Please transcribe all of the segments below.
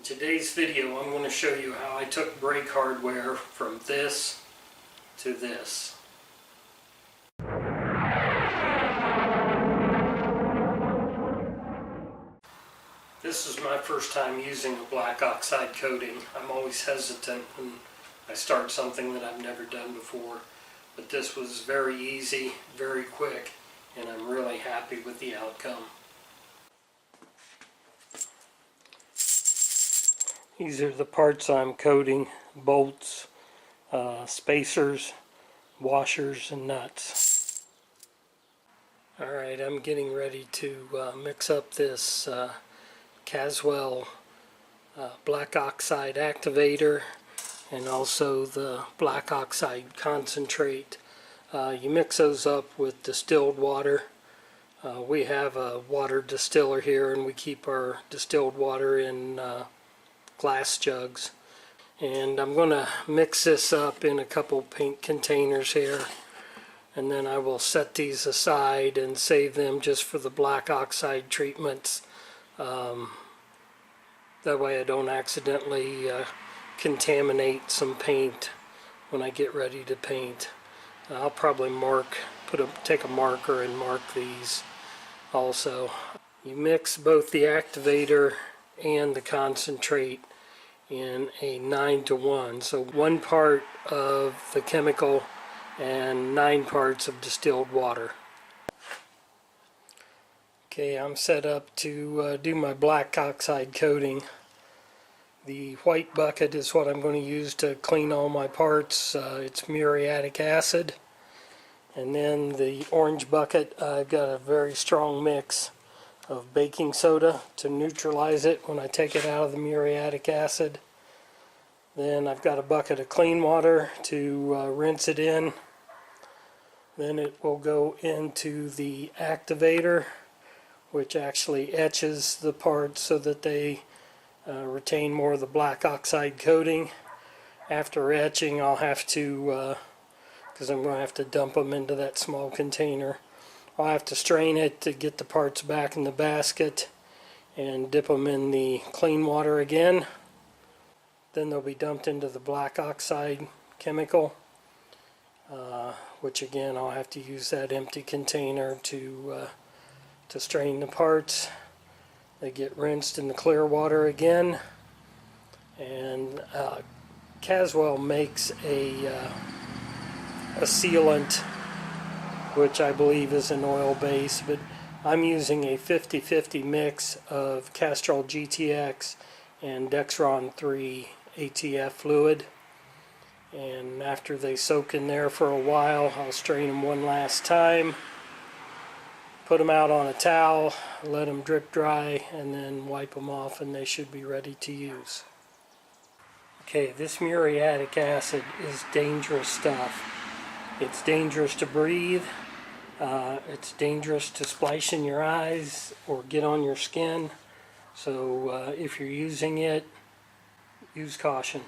In today's video, I'm going to show you how I took brake hardware from this to this. This is my first time using a black oxide coating. I'm always hesitant when I start something that I've never done before, but this was very easy, very quick, and I'm really happy with the outcome. These are the parts I'm coating: bolts, spacers, washers, and nuts. Alright, I'm getting ready to mix up this Caswell black oxide activator and also the black oxide concentrate. You mix those up with distilled water. We have a water distiller here, and we keep our distilled water in glass jugs. And I'm going to mix this up in a couple paint containers here, and then I will set these aside and save them just for the black oxide treatments. That way I don't accidentally contaminate some paint when I get ready to paint. I'll probably take a marker and mark these also. You mix both the activator and the concentrate in a 9-to-1, so 1 part of the chemical and 9 parts of distilled water. Okay, I'm set up to do my black oxide coating. The white bucket is what I'm going to use to clean all my parts. It's muriatic acid. And then the orange bucket, I've got a very strong mix of baking soda to neutralize it when I take it out of the muriatic acid. Then I've got a bucket of clean water to rinse it in. Then it will go into the activator, which actually etches the parts so that they retain more of the black oxide coating. After etching, I'll have to, because I'm going to have to dump them into that small container, I'll have to strain it to get the parts back in the basket and dip them in the clean water again. Then they'll be dumped into the black oxide chemical, which again I'll have to use that empty container to strain the parts. They get rinsed in the clear water again, and Caswell makes a sealant, which I believe is an oil base, but I'm using a 50-50 mix of Castrol GTX and Dexron 3 ATF fluid. And after they soak in there for a while, I'll strain them one last time, put them out on a towel, let them drip dry, and then wipe them off, and they should be ready to use. Okay, this muriatic acid is dangerous stuff. It's dangerous to breathe. It's dangerous to splash in your eyes or get on your skin. So if you're using it, use caution.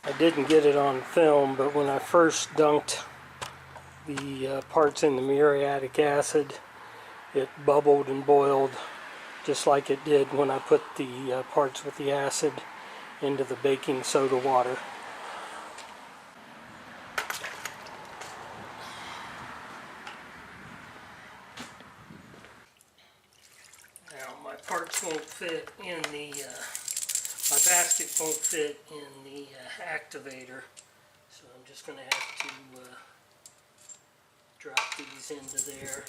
I didn't get it on film, but when I first dunked the parts in the muriatic acid, it bubbled and boiled just like it did when I put the parts with the acid into the baking soda water. Now my parts won't fit in the my basket won't fit in the activator, so I'm just going to have to drop these into there.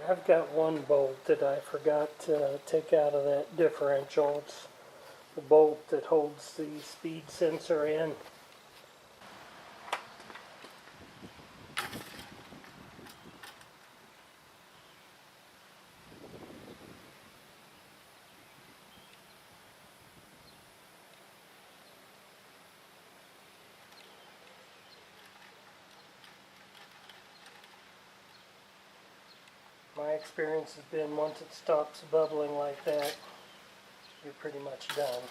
I've got one bolt that I forgot to take out of that differential. It's the bolt that holds the speed sensor in. My experience has been once it stops bubbling like that, you're pretty much done.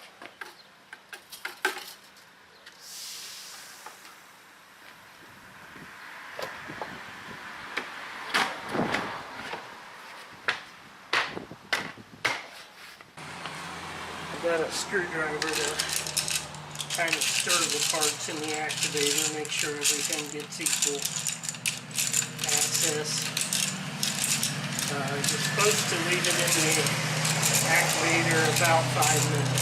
I've got a screwdriver to kind of stir the parts in the activator, make sure everything gets equal access. You're supposed to leave it in the activator about 5 minutes.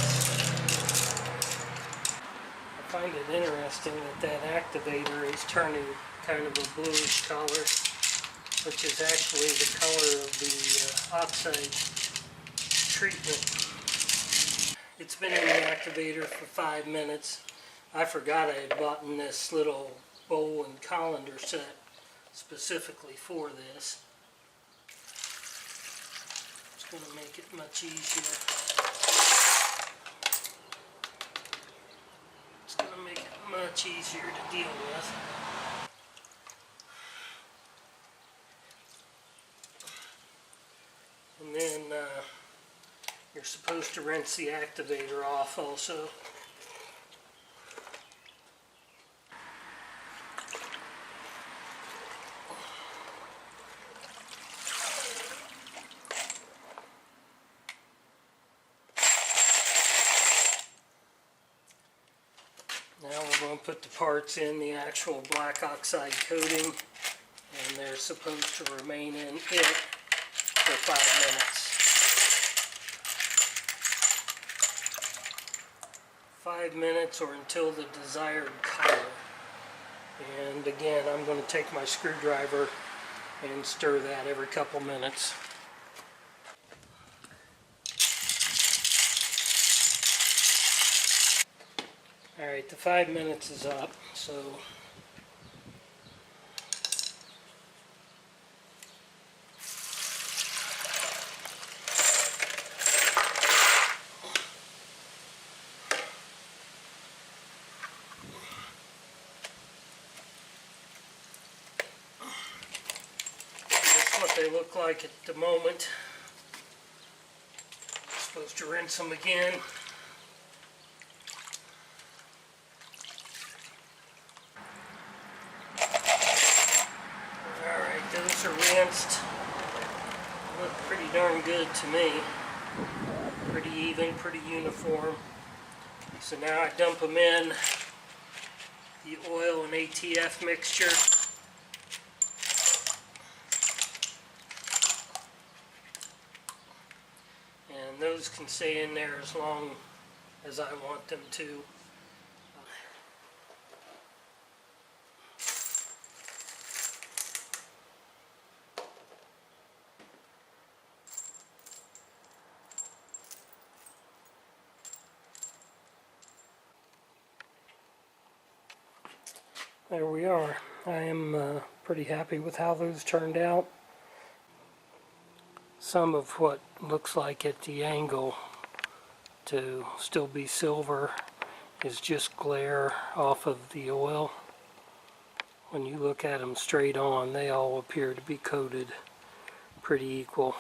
I find it interesting that that activator is turning kind of a bluish color, which is actually the color of the Oxide treatment. It's been in the activator for 5 minutes. I forgot I had bought this little bowl and colander set specifically for this. It's going to make it much easier. It's going to make it much easier to deal with. And then you're supposed to rinse the activator off also. Now we're going to put the parts in the actual black oxide coating, and they're supposed to remain in it for 5 minutes. 5 minutes or until the desired color. And again, I'm going to take my screwdriver and stir that every couple minutes. Alright, the 5 minutes is up, so that's what they look like at the moment. I'm supposed to rinse them again. Those are rinsed. Look pretty darn good to me. Pretty even, pretty uniform. So now I dump them in the oil and ATF mixture. And those can stay in there as long as I want them to. There we are. I am pretty happy with how those turned out. Some of what looks like at the angle to still be silver is just glare off of the oil. When you look at them straight on, they all appear to be coated pretty equal.